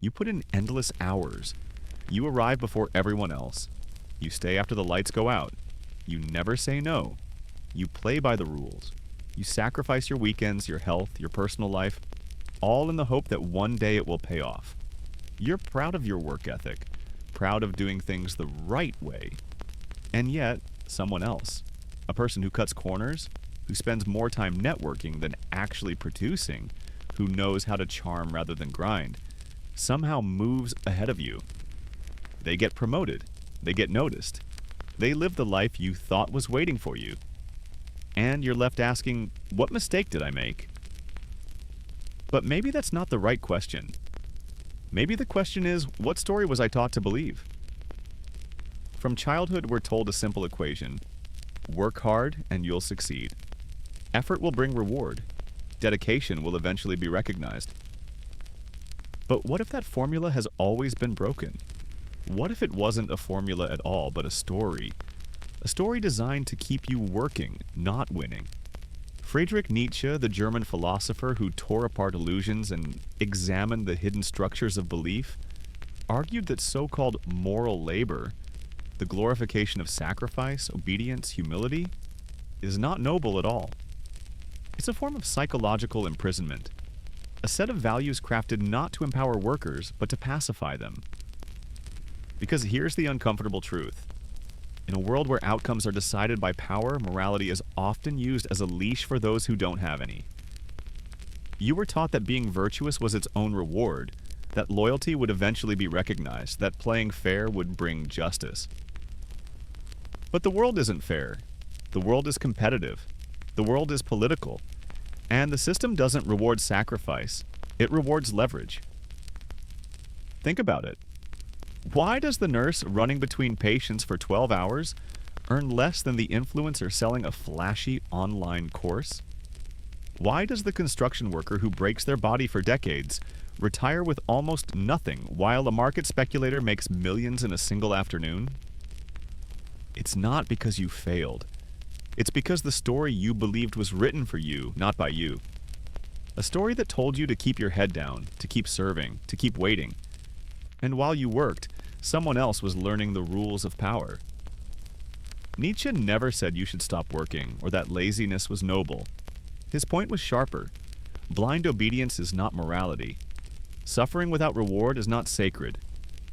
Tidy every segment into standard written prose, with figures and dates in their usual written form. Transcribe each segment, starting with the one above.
You put in endless hours. You arrive before everyone else. You stay after the lights go out. You never say no. You play by the rules. You sacrifice your weekends, your health, your personal life, all in the hope that one day it will pay off. You're proud of your work ethic, proud of doing things the right way. And yet, someone else, a person who cuts corners, who spends more time networking than actually producing, who knows how to charm rather than grind, somehow moves ahead of you. They get promoted. They get noticed. They live the life you thought was waiting for you. And you're left asking, what mistake did I make? But maybe that's not the right question. Maybe the question is, what story was I taught to believe? From childhood, we're told a simple equation. Work hard and you'll succeed. Effort will bring reward. Dedication will eventually be recognized. But what if that formula has always been broken? What if it wasn't a formula at all, but a story? A story designed to keep you working, not winning. Friedrich Nietzsche, the German philosopher who tore apart illusions and examined the hidden structures of belief, argued that so-called moral labor, the glorification of sacrifice, obedience, humility, is not noble at all. It's a form of psychological imprisonment, a set of values crafted not to empower workers, but to pacify them. Because here's the uncomfortable truth. In a world where outcomes are decided by power, morality is often used as a leash for those who don't have any. You were taught that being virtuous was its own reward, that loyalty would eventually be recognized, that playing fair would bring justice. But the world isn't fair. The world is competitive. The world is political. And the system doesn't reward sacrifice. It rewards leverage. Think about it. Why does the nurse running between patients for 12 hours earn less than the influencer selling a flashy online course? Why does the construction worker who breaks their body for decades retire with almost nothing while a market speculator makes millions in a single afternoon? It's not because you failed. It's because the story you believed was written for you, not by you. A story that told you to keep your head down, to keep serving, to keep waiting. And while you worked, someone else was learning the rules of power. Nietzsche never said you should stop working or that laziness was noble. His point was sharper. Blind obedience is not morality. Suffering without reward is not sacred.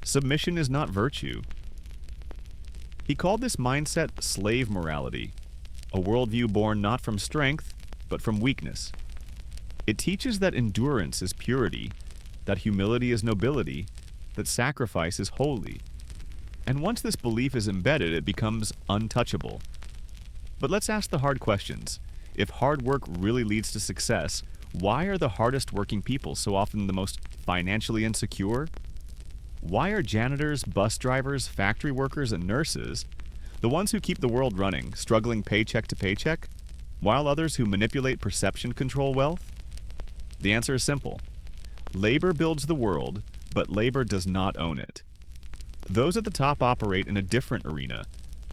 Submission is not virtue. He called this mindset slave morality, a worldview born not from strength, but from weakness. It teaches that endurance is purity, that humility is nobility, that sacrifice is holy. And once this belief is embedded, it becomes untouchable. But let's ask the hard questions. If hard work really leads to success, why are the hardest working people so often the most financially insecure? Why are janitors, bus drivers, factory workers, and nurses the ones who keep the world running, struggling paycheck to paycheck, while others who manipulate perception control wealth? The answer is simple. Labor builds the world, but labor does not own it. Those at the top operate in a different arena,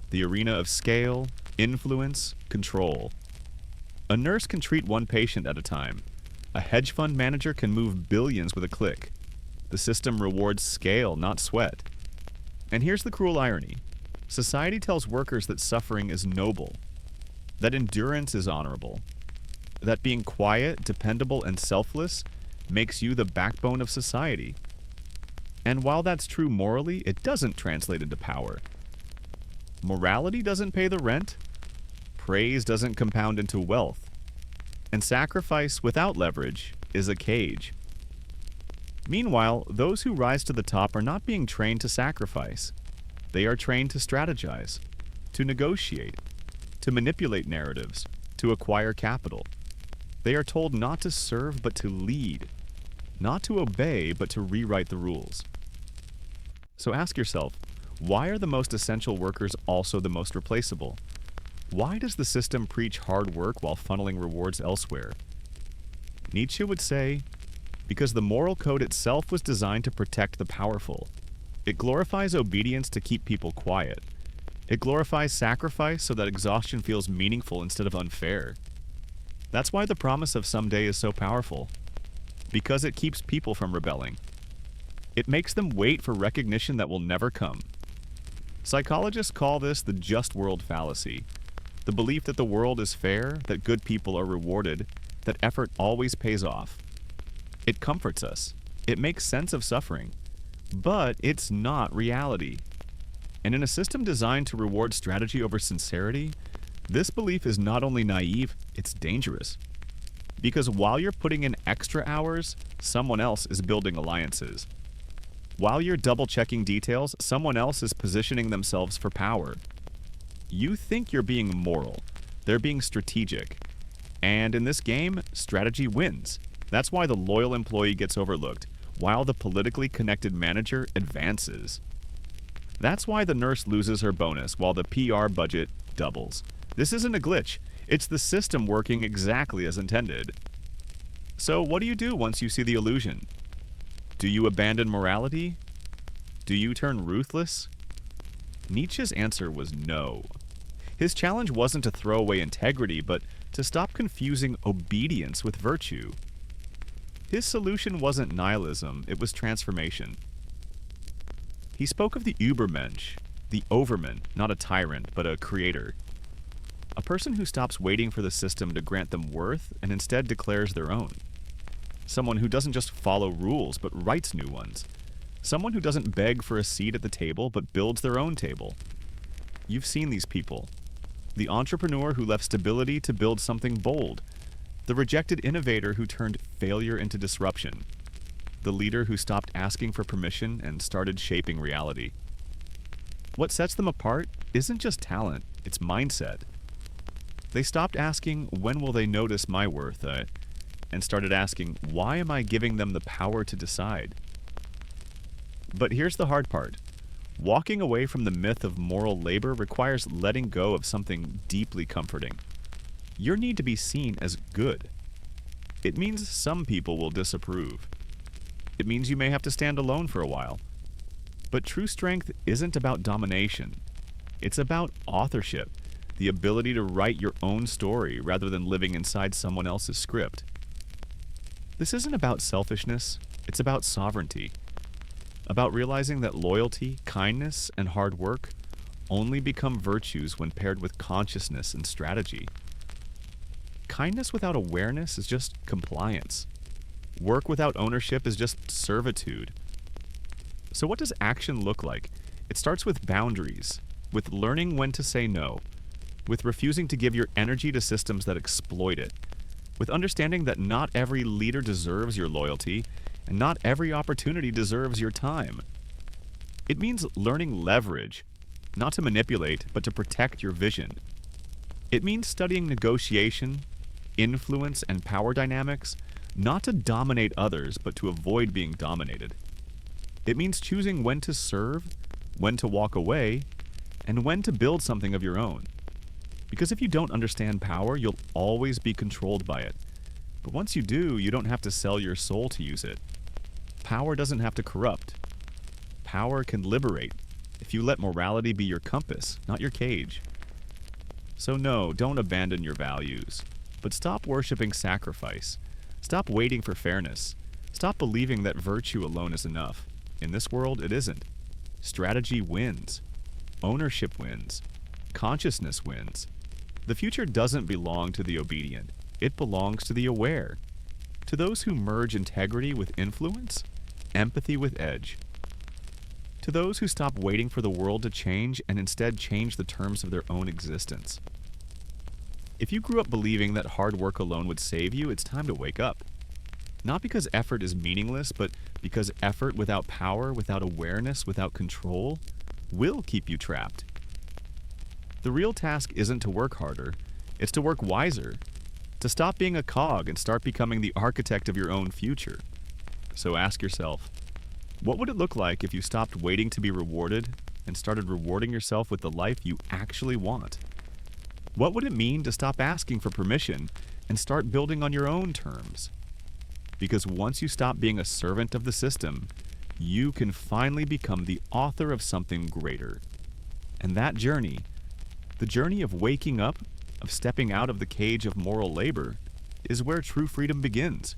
the arena of scale, influence, control. A nurse can treat one patient at a time. A hedge fund manager can move billions with a click. The system rewards scale, not sweat. And here's the cruel irony. Society tells workers that suffering is noble, that endurance is honorable, that being quiet, dependable, and selfless makes you the backbone of society. And while that's true morally, it doesn't translate into power. Morality doesn't pay the rent. Praise doesn't compound into wealth. And sacrifice without leverage is a cage. Meanwhile, those who rise to the top are not being trained to sacrifice. They are trained to strategize, to negotiate, to manipulate narratives, to acquire capital. They are told not to serve but to lead, not to obey but to rewrite the rules. So ask yourself, why are the most essential workers also the most replaceable? Why does the system preach hard work while funneling rewards elsewhere? Nietzsche would say, because the moral code itself was designed to protect the powerful. It glorifies obedience to keep people quiet. It glorifies sacrifice so that exhaustion feels meaningful instead of unfair. That's why the promise of someday is so powerful. Because it keeps people from rebelling. It makes them wait for recognition that will never come. Psychologists call this the just world fallacy, the belief that the world is fair, that good people are rewarded, that effort always pays off. It comforts us. It makes sense of suffering. But it's not reality. And in a system designed to reward strategy over sincerity, this belief is not only naive, it's dangerous. Because while you're putting in extra hours, someone else is building alliances. While you're double-checking details, someone else is positioning themselves for power. You think you're being moral. They're being strategic. And in this game, strategy wins. That's why the loyal employee gets overlooked, while the politically connected manager advances. That's why the nurse loses her bonus, while the PR budget doubles. This isn't a glitch. It's the system working exactly as intended. So what do you do once you see the illusion? Do you abandon morality? Do you turn ruthless? Nietzsche's answer was no. His challenge wasn't to throw away integrity, but to stop confusing obedience with virtue. His solution wasn't nihilism, it was transformation. He spoke of the Übermensch, the overman, not a tyrant, but a creator. A person who stops waiting for the system to grant them worth and instead declares their own. Someone who doesn't just follow rules, but writes new ones. Someone who doesn't beg for a seat at the table, but builds their own table. You've seen these people. The entrepreneur who left stability to build something bold. The rejected innovator who turned failure into disruption. The leader who stopped asking for permission and started shaping reality. What sets them apart isn't just talent, it's mindset. They stopped asking, when will they notice my worth, and started asking, why am I giving them the power to decide? But here's the hard part. Walking away from the myth of moral labor requires letting go of something deeply comforting. Your need to be seen as good. It means some people will disapprove. It means you may have to stand alone for a while. But true strength isn't about domination. It's about authorship, the ability to write your own story rather than living inside someone else's script. This isn't about selfishness, it's about sovereignty. About realizing that loyalty, kindness, and hard work only become virtues when paired with consciousness and strategy. Kindness without awareness is just compliance. Work without ownership is just servitude. So what does action look like? It starts with boundaries, with learning when to say no, with refusing to give your energy to systems that exploit it, with understanding that not every leader deserves your loyalty, and not every opportunity deserves your time. It means learning leverage, not to manipulate, but to protect your vision. It means studying negotiation, influence, and power dynamics, not to dominate others, but to avoid being dominated. It means choosing when to serve, when to walk away, and when to build something of your own. Because if you don't understand power, you'll always be controlled by it. But once you do, you don't have to sell your soul to use it. Power doesn't have to corrupt. Power can liberate, if you let morality be your compass, not your cage. So no, don't abandon your values. But stop worshiping sacrifice. Stop waiting for fairness. Stop believing that virtue alone is enough. In this world, it isn't. Strategy wins. Ownership wins. Consciousness wins. The future doesn't belong to the obedient. It belongs to the aware. To those who merge integrity with influence, empathy with edge. To those who stop waiting for the world to change and instead change the terms of their own existence. If you grew up believing that hard work alone would save you, it's time to wake up. Not because effort is meaningless, but because effort without power, without awareness, without control, will keep you trapped. The real task isn't to work harder, it's to work wiser, to stop being a cog and start becoming the architect of your own future. So ask yourself, what would it look like if you stopped waiting to be rewarded and started rewarding yourself with the life you actually want? What would it mean to stop asking for permission and start building on your own terms? Because once you stop being a servant of the system, you can finally become the author of something greater. And that journey, the journey of waking up, of stepping out of the cage of moral labor, is where true freedom begins.